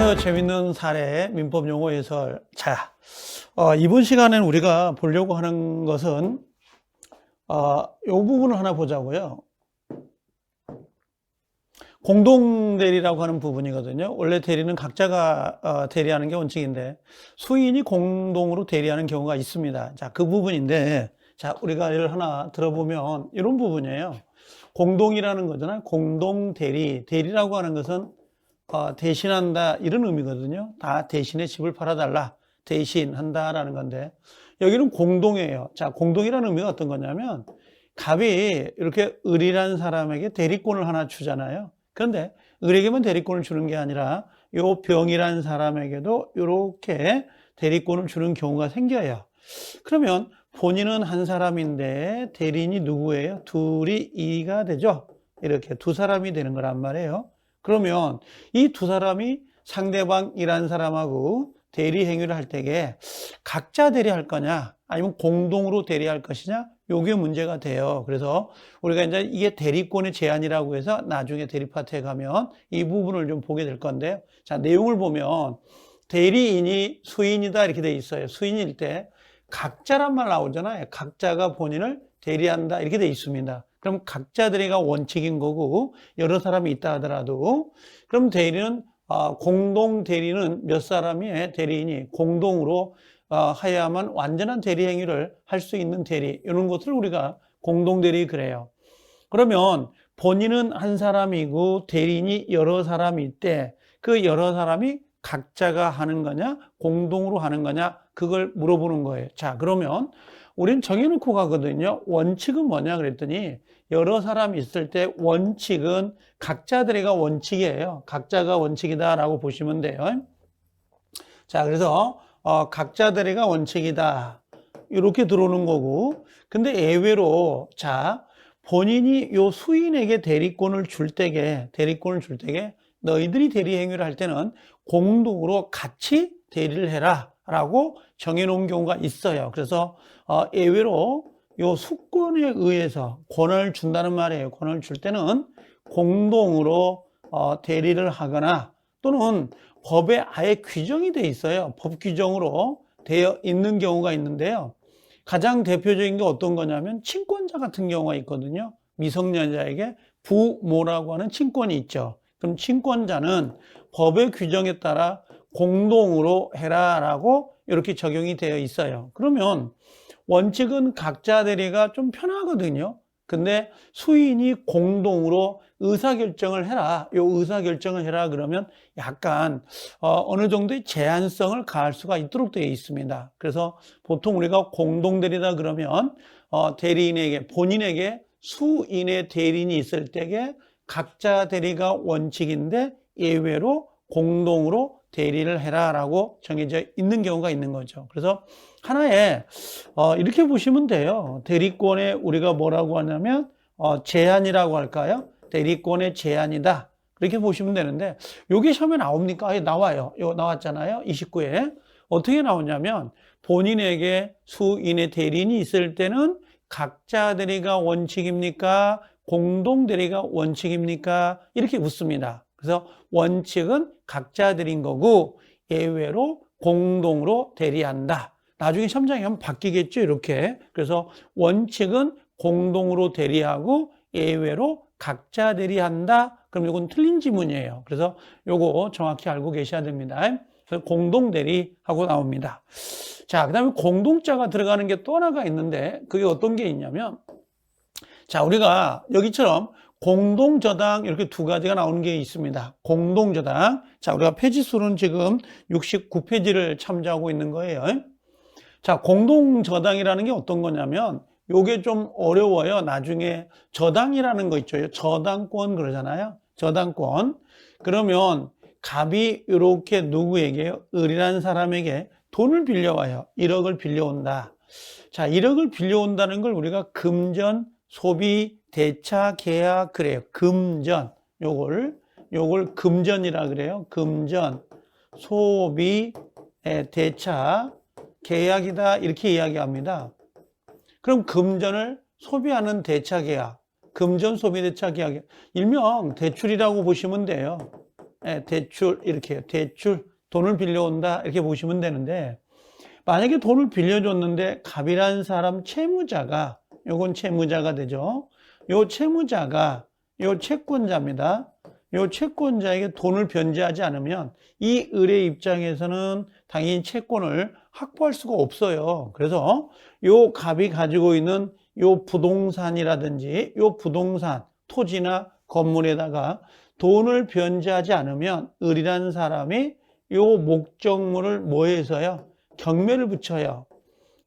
안녕하세요. 재밌는 사례 민법 용어 해설. 자, 이번 시간에는 우리가 보려고 하는 것은 이 부분을 하나 보자고요. 공동대리라고 하는 부분이거든요. 원래 대리는 각자가 대리하는 게 원칙인데 수인이 공동으로 대리하는 경우가 있습니다. 자, 그 부분인데, 자, 우리가 예를 하나 들어보면 이런 부분이에요. 공동이라는 거잖아요. 공동대리. 대리라고 하는 것은 대신한다 이런 의미거든요. 다 대신에 집을 팔아달라, 대신한다라는 건데 여기는 공동이에요. 자, 공동이라는 의미가 어떤 거냐면 갑이 이렇게 을이라는 사람에게 대리권을 하나 주잖아요. 그런데 을에게만 대리권을 주는 게 아니라 요 병이라는 사람에게도 이렇게 대리권을 주는 경우가 생겨요. 그러면 본인은 한 사람인데 대리인이 누구예요? 둘이 이가 되죠. 이렇게 두 사람이 되는 거란 말이에요. 그러면 이 두 사람이 상대방이라는 사람하고 대리 행위를 할 때에 각자 대리할 거냐 아니면 공동으로 대리할 것이냐, 요게 문제가 돼요. 그래서 우리가 이제 이게 대리권의 제한이라고 해서 나중에 대리 파트에 가면 이 부분을 좀 보게 될 건데요. 자, 내용을 보면 대리인이 수인이다 이렇게 돼 있어요. 수인일 때 각자란 말 나오잖아요. 각자가 본인을 대리한다 이렇게 돼 있습니다. 그럼 각자 대리가 원칙인 거고 여러 사람이 있다 하더라도 그럼 대리는 공동 대리는 몇 사람의 대리인이 공동으로 하야만 완전한 대리 행위를 할 수 있는 대리, 이런 것을 우리가 공동 대리 그래요. 그러면 본인은 한 사람이고 대리인이 여러 사람일 때 그 여러 사람이 각자가 하는 거냐 공동으로 하는 거냐 그걸 물어보는 거예요. 자, 그러면 우린 정해놓고 가거든요. 원칙은 뭐냐 그랬더니 여러 사람이 있을 때 원칙은 각자 대리가 원칙이에요. 각자가 원칙이다라고 보시면 돼요. 자, 그래서 각자 대리가 원칙이다 이렇게 들어오는 거고, 근데 예외로 자, 본인이 요 수인에게 대리권을 줄 때게 너희들이 대리 행위를 할 때는 공동으로 같이 대리를 해라 라고 정해놓은 경우가 있어요. 그래서 예외로 요 수권에 의해서 권한을 준다는 말이에요. 권한을 줄 때는 공동으로 대리를 하거나 또는 법에 아예 규정이 돼 있어요. 법 규정으로 되어 있는 경우가 있는데요. 가장 대표적인 게 어떤 거냐면 친권자 같은 경우가 있거든요. 미성년자에게 부모라고 하는 친권이 있죠. 그럼 친권자는 법의 규정에 따라 공동으로 해라라고 이렇게 적용이 되어 있어요. 그러면 원칙은 각자 대리가 좀 편하거든요. 근데 수인이 공동으로 의사결정을 해라, 요 의사결정을 해라 그러면 약간 어느 정도의 제한성을 가할 수가 있도록 되어 있습니다. 그래서 보통 우리가 공동대리다 그러면 대리인에게, 본인에게 수인의 대리인이 있을 때에 각자 대리가 원칙인데 예외로 공동으로 대리를 해라라고 정해져 있는 경우가 있는 거죠. 그래서 하나의 이렇게 보시면 돼요. 대리권에 우리가 뭐라고 하냐면 제한이라고 할까요? 대리권의 제한이다. 그렇게 보시면 되는데 이게 시험에 나옵니까? 나와요. 이거 나왔잖아요. 29에. 어떻게 나오냐면 본인에게 수인의 대리인이 있을 때는 각자 대리가 원칙입니까? 공동 대리가 원칙입니까? 이렇게 묻습니다. 그래서 원칙은 각자 대리인 거고 예외로 공동으로 대리한다. 나중에 시험장에 하면 바뀌겠죠, 이렇게. 그래서 원칙은 공동으로 대리하고 예외로 각자 대리한다. 그럼 이건 틀린 지문이에요. 그래서 요거 정확히 알고 계셔야 됩니다. 그래서 공동 대리하고 나옵니다. 자, 그다음에 공동자가 들어가는 게 또 하나가 있는데 그게 어떤 게 있냐면, 자, 우리가 여기처럼 공동저당 이렇게 두 가지가 나오는 게 있습니다. 공동저당. 자, 우리가 페이지 수는 지금 69페이지를 참조하고 있는 거예요. 자, 공동저당이라는 게 어떤 거냐면 요게 좀 어려워요. 나중에 저당이라는 거 있죠. 저당권 그러잖아요. 저당권. 그러면 갑이 이렇게 누구에게, 을이라는 사람에게 돈을 빌려와요. 1억을 빌려온다. 자, 1억을 빌려온다는 걸 우리가 금전, 소비, 대차, 계약 그래요. 금전. 요걸 금전이라 그래요. 금전, 소비, 대차, 계약이다 이렇게 이야기합니다. 그럼 금전을 소비하는 대차 계약, 금전 소비 대차 계약, 일명 대출이라고 보시면 돼요. 대출 이렇게 대출 돈을 빌려온다 이렇게 보시면 되는데 만약에 돈을 빌려줬는데 갑이라는 사람 채무자가 요건 채무자가 되죠. 요 채무자가 요 채권자입니다. 요 채권자에게 돈을 변제하지 않으면 이 을의 입장에서는 당연히 채권을 확보할 수가 없어요. 그래서 요 갑이 가지고 있는 요 부동산이라든지 요 부동산, 토지나 건물에다가 돈을 변제하지 않으면 을이라는 사람이 요 목적물을 뭐 해서요? 경매를 붙여요.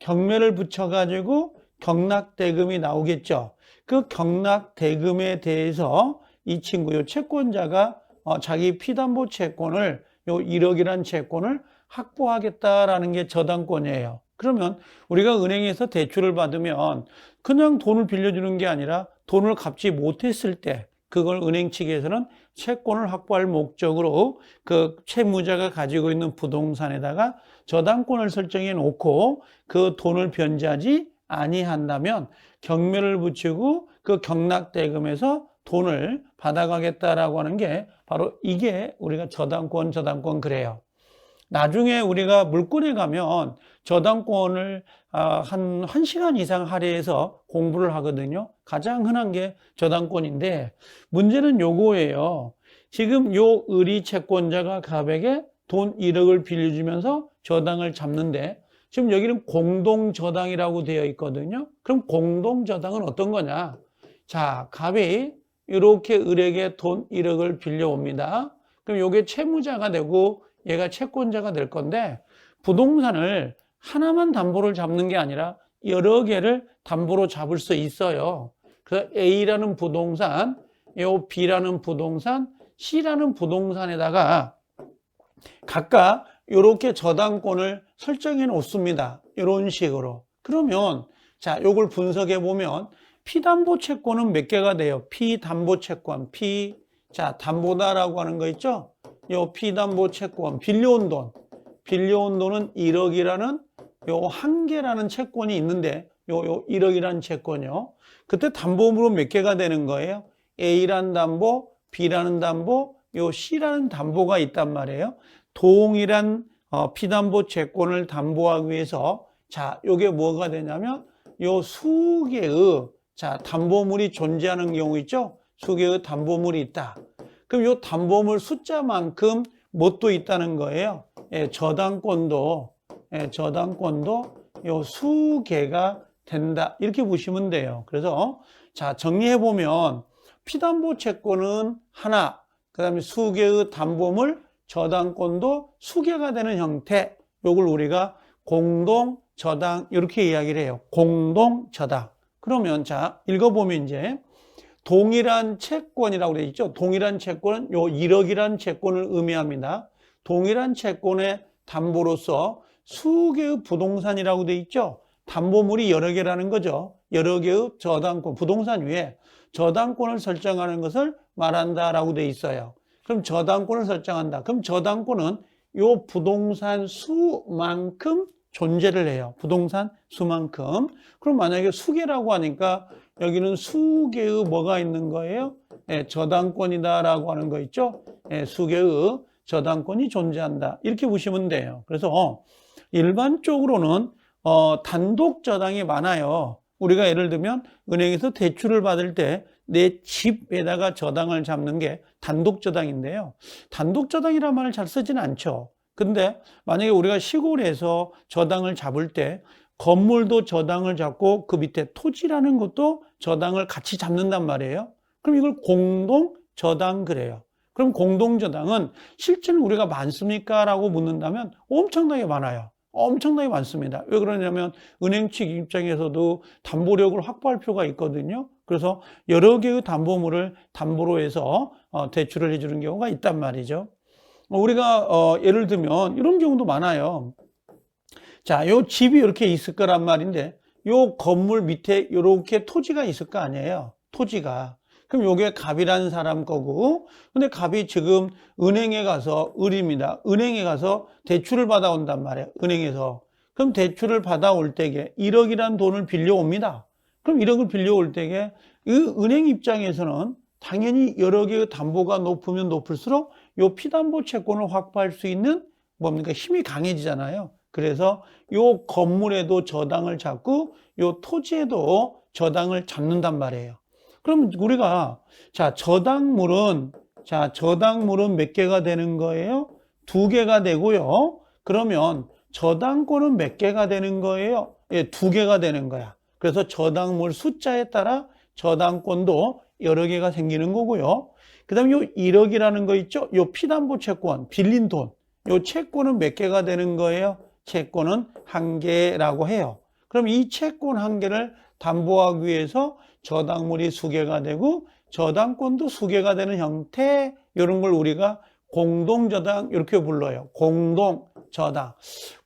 경매를 붙여가지고 경락대금이 나오겠죠. 그 경락대금에 대해서 이 친구, 요 채권자가 자기 피담보 채권을 요 1억이란 채권을 확보하겠다라는 게 저당권이에요. 그러면 우리가 은행에서 대출을 받으면 그냥 돈을 빌려주는 게 아니라 돈을 갚지 못했을 때 그걸 은행 측에서는 채권을 확보할 목적으로 그 채무자가 가지고 있는 부동산에다가 저당권을 설정해 놓고 그 돈을 변제하지 아니한다면 경매를 붙이고 그 경락대금에서 돈을 받아가겠다라고 하는 게 바로 이게 우리가 저당권 그래요. 나중에 우리가 물권에 가면 저당권을 한 1시간 이상 할애해서 공부를 하거든요. 가장 흔한 게 저당권인데 문제는 요거예요. 지금 요 을이 채권자가 갑에게 돈 1억을 빌려주면서 저당을 잡는데 지금 여기는 공동저당이라고 되어 있거든요. 그럼 공동저당은 어떤 거냐? 자, 갑이 이렇게 을에게 돈 1억을 빌려옵니다. 그럼 요게 채무자가 되고 얘가 채권자가 될 건데 부동산을 하나만 담보를 잡는 게 아니라 여러 개를 담보로 잡을 수 있어요. 그래서 A라는 부동산, 요 B라는 부동산, C라는 부동산에다가 각각 이렇게 저당권을 설정해 놓습니다. 이런 식으로. 그러면 자, 요걸 분석해 보면 피담보 채권은 몇 개가 돼요? 피담보 채권, 자, 담보다라고 하는 거 있죠? 요 피담보 채권, 빌려온 돈은 1억이라는 요 한 개라는 채권이 있는데 요 1억이라는 채권이요. 그때 담보물로 몇 개가 되는 거예요? A라는 담보, B라는 담보, 요 C라는 담보가 있단 말이에요. 동일한 피담보 채권을 담보하기 위해서 자, 요게 뭐가 되냐면 요 수개의 자, 담보물이 존재하는 경우 있죠? 수개의 담보물이 있다. 그럼 요 담보물 숫자만큼 뭣도 있다는 거예요. 저당권도 요 수개가 된다. 이렇게 보시면 돼요. 그래서 자, 정리해 보면 피담보 채권은 하나, 그다음에 수개의 담보물 저당권도 수개가 되는 형태. 요걸 우리가 공동저당 이렇게 이야기를 해요. 공동저당. 그러면 자, 읽어보면 이제 동일한 채권이라고 되어 있죠. 동일한 채권은 요 1억이라는 채권을 의미합니다. 동일한 채권의 담보로서 수개의 부동산이라고 되어 있죠. 담보물이 여러 개라는 거죠. 여러 개의 저당권, 부동산 위에 저당권을 설정하는 것을 말한다라고 되어 있어요. 그럼 저당권을 설정한다. 그럼 저당권은 요 부동산 수만큼 존재를 해요. 부동산 수만큼. 그럼 만약에 수개라고 하니까 여기는 수개의 뭐가 있는 거예요? 저당권이다라고 하는 거 있죠? 수개의 저당권이 존재한다. 이렇게 보시면 돼요. 그래서 일반적으로는 단독 저당이 많아요. 우리가 예를 들면 은행에서 대출을 받을 때 내 집에다가 저당을 잡는 게 단독 저당인데요. 단독 저당이라는 말을 잘 쓰지는 않죠. 근데 만약에 우리가 시골에서 저당을 잡을 때 건물도 저당을 잡고 그 밑에 토지라는 것도 저당을 같이 잡는단 말이에요. 그럼 이걸 공동 저당 그래요. 그럼 공동 저당은 실제는 우리가 많습니까? 라고 묻는다면 엄청나게 많아요. 엄청나게 많습니다. 왜 그러냐면 은행 측 입장에서도 담보력을 확보할 필요가 있거든요. 그래서 여러 개의 담보물을 담보로 해서 대출을 해주는 경우가 있단 말이죠. 우리가 예를 들면 이런 경우도 많아요. 자, 요 집이 이렇게 있을 거란 말인데 요 건물 밑에 이렇게 토지가 있을 거 아니에요. 토지가. 그럼 요게 갑이라는 사람 거고, 근데 갑이 지금 은행에 가서, 을입니다. 은행에 가서 대출을 받아온단 말이에요. 은행에서. 그럼 대출을 받아올 때에 1억이라는 돈을 빌려옵니다. 그럼 1억을 빌려올 때에 이 은행 입장에서는 당연히 여러 개의 담보가 높으면 높을수록 요 피담보 채권을 확보할 수 있는 뭡니까? 힘이 강해지잖아요. 그래서 요 건물에도 저당을 잡고 요 토지에도 저당을 잡는단 말이에요. 그럼 우리가 저당물은 몇 개가 되는 거예요? 2개가 되고요. 그러면 저당권은 몇 개가 되는 거예요? 예, 2개가 되는 거야. 그래서 저당물 숫자에 따라 저당권도 여러 개가 생기는 거고요. 그 다음에 요 1억이라는 거 있죠? 요 피담보 채권, 빌린 돈. 요 채권은 몇 개가 되는 거예요? 채권은 1개라고 해요. 그럼 이 채권 1개를 담보하기 위해서 저당물이 수개가 되고 저당권도 수개가 되는 형태, 이런 걸 우리가 공동저당 이렇게 불러요. 공동저당.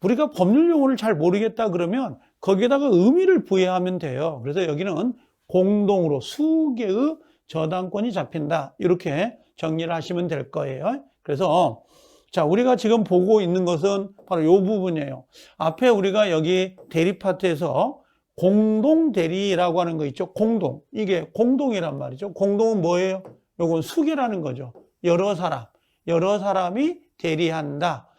우리가 법률 용어를 잘 모르겠다 그러면 거기에다가 의미를 부여하면 돼요. 그래서 여기는 공동으로 수개의 저당권이 잡힌다. 이렇게 정리를 하시면 될 거예요. 그래서 우리가 지금 보고 있는 것은 바로 이 부분이에요. 앞에 우리가 여기 대리파트에서 공동대리라고 하는 거 있죠. 공동. 이게 공동이란 말이죠. 공동은 뭐예요? 요건 수개라는 거죠. 여러 사람이 대리한다.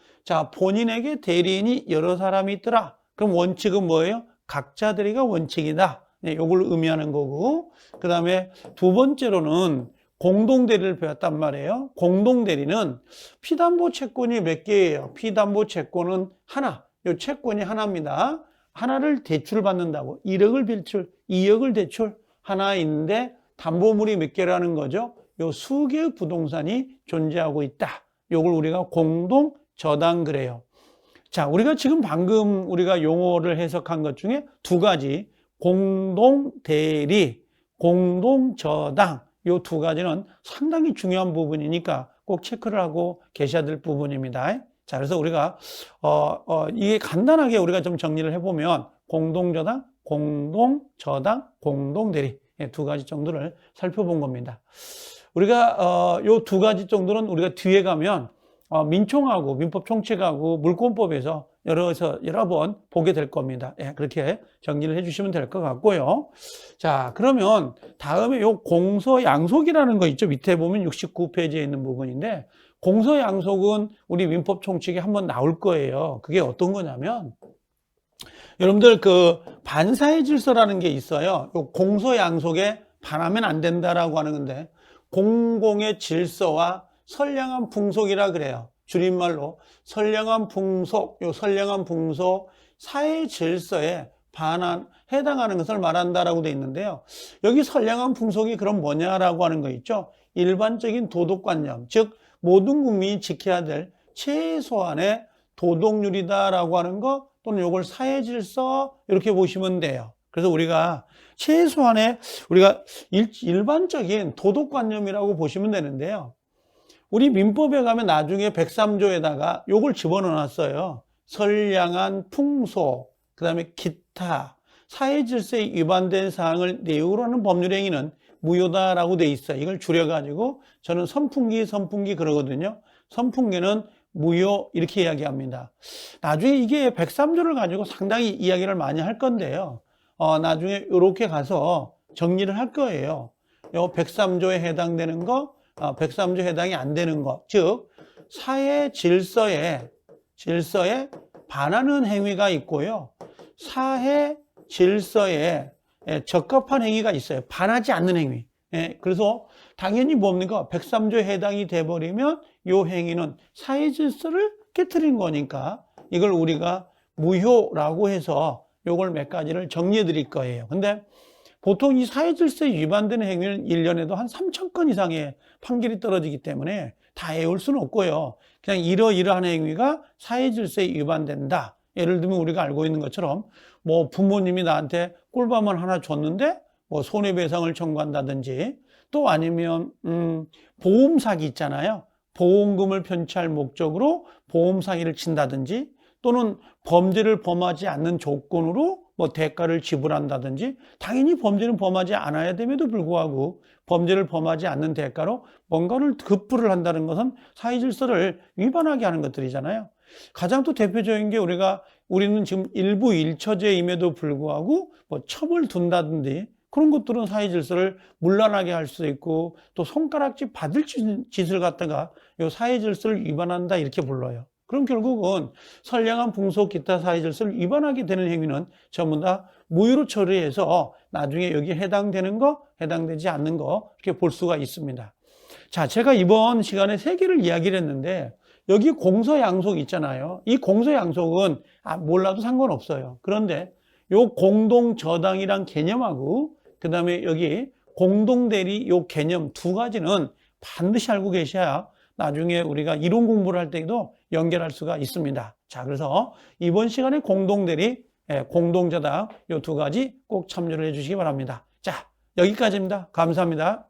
본인에게 대리인이 여러 사람이 있더라. 그럼 원칙은 뭐예요? 각자 대리가 원칙이다. 네, 요걸 의미하는 거고. 그 다음에 두 번째로는 공동대리를 배웠단 말이에요. 공동대리는 피담보 채권이 몇 개예요? 피담보 채권은 하나. 요 채권이 하나입니다. 하나를 대출받는다고. 1억을 대출, 2억을 대출 하나인데 담보물이 몇 개라는 거죠? 요 수개의 부동산이 존재하고 있다. 요걸 우리가 공동저당 그래요. 우리가 지금 방금 우리가 용어를 해석한 것 중에 2가지. 공동대리, 공동저당. 요 2가지는 상당히 중요한 부분이니까 꼭 체크를 하고 계셔야 될 부분입니다. 그래서 우리가 이게 간단하게 우리가 좀 정리를 해보면 공동저당, 공동저당, 공동대리 2가지 정도를 살펴본 겁니다. 우리가 요 2가지 정도는 우리가 뒤에 가면 민총하고 민법총칙하고 물권법에서 여러 번 보게 될 겁니다. 그렇게 정리를 해주시면 될 것 같고요. 그러면 다음에 요 공서양속이라는 거 있죠. 밑에 보면 69페이지에 있는 부분인데 공서양속은 우리 민법총칙에 한번 나올 거예요. 그게 어떤 거냐면 여러분들 그 반사의 질서라는 게 있어요. 요 공서양속에 반하면 안 된다라고 하는 건데 공공의 질서와 선량한 풍속이라 그래요. 줄임말로 선량한 풍속, 요 선량한 풍속 사회 질서에 해당하는 것을 말한다라고 되어 있는데요. 여기 선량한 풍속이 그럼 뭐냐라고 하는 거 있죠. 일반적인 도덕관념, 즉 모든 국민이 지켜야 될 최소한의 도덕률이다라고 하는 거 또는 이걸 사회 질서 이렇게 보시면 돼요. 그래서 우리가 최소한의 우리가 일반적인 도덕관념이라고 보시면 되는데요. 우리 민법에 가면 나중에 103조에다가 요걸 집어넣어 놨어요. 선량한 풍속, 그 다음에 기타, 사회질서에 위반된 사항을 내용으로 하는 법률행위는 무효다라고 돼 있어요. 이걸 줄여가지고 저는 선풍기 그러거든요. 선풍기는 무효 이렇게 이야기합니다. 나중에 이게 103조를 가지고 상당히 이야기를 많이 할 건데요. 나중에 이렇게 가서 정리를 할 거예요. 요 103조에 해당되는 거, 103조 해당이 안 되는 것, 즉 사회 질서에 반하는 행위가 있고요. 사회 질서에 적합한 행위가 있어요. 반하지 않는 행위. 그래서 당연히 뭡니까? 103조에 해당이 돼버리면 이 행위는 사회 질서를 깨트린 거니까 이걸 우리가 무효라고 해서 요걸 몇 가지를 정리해 드릴 거예요. 근데 보통 이 사회 질서에 위반되는 행위는 1년에도 한 3,000건 이상의 판결이 떨어지기 때문에 다 외울 수는 없고요. 그냥 이러이러한 행위가 사회 질서에 위반된다. 예를 들면 우리가 알고 있는 것처럼 뭐 부모님이 나한테 꿀밤을 하나 줬는데 뭐 손해배상을 청구한다든지 또 아니면 보험 사기 있잖아요. 보험금을 편취할 목적으로 보험 사기를 친다든지 또는 범죄를 범하지 않는 조건으로 뭐 대가를 지불한다든지 당연히 범죄는 범하지 않아야 됨에도 불구하고 범죄를 범하지 않는 대가로 뭔가를 급부를 한다는 것은 사회 질서를 위반하게 하는 것들이잖아요. 가장 또 대표적인 게 우리는 지금 일부 일처제임에도 불구하고 뭐 첩을 둔다든지 그런 것들은 사회 질서를 문란하게 할 수 있고 또 손가락질 받을 짓을 갖다가 요 사회 질서를 위반한다 이렇게 불러요. 그럼 결국은 선량한 풍속 기타 사회 질서를 위반하게 되는 행위는 전부 다 무효로 처리해서 나중에 여기에 해당되는 거, 해당되지 않는 거 이렇게 볼 수가 있습니다. 자, 제가 이번 시간에 3개를 이야기를 했는데 여기 공서양속 있잖아요. 이 공서양속은 몰라도 상관없어요. 그런데 요 공동저당이란 개념하고 그 다음에 여기 공동대리 요 개념 두 가지는 반드시 알고 계셔야 나중에 우리가 이론 공부를 할 때에도 연결할 수가 있습니다. 자, 그래서 이번 시간에 공동대리, 공동저당 요 두 가지 꼭 참조를 해 주시기 바랍니다. 자, 여기까지입니다. 감사합니다.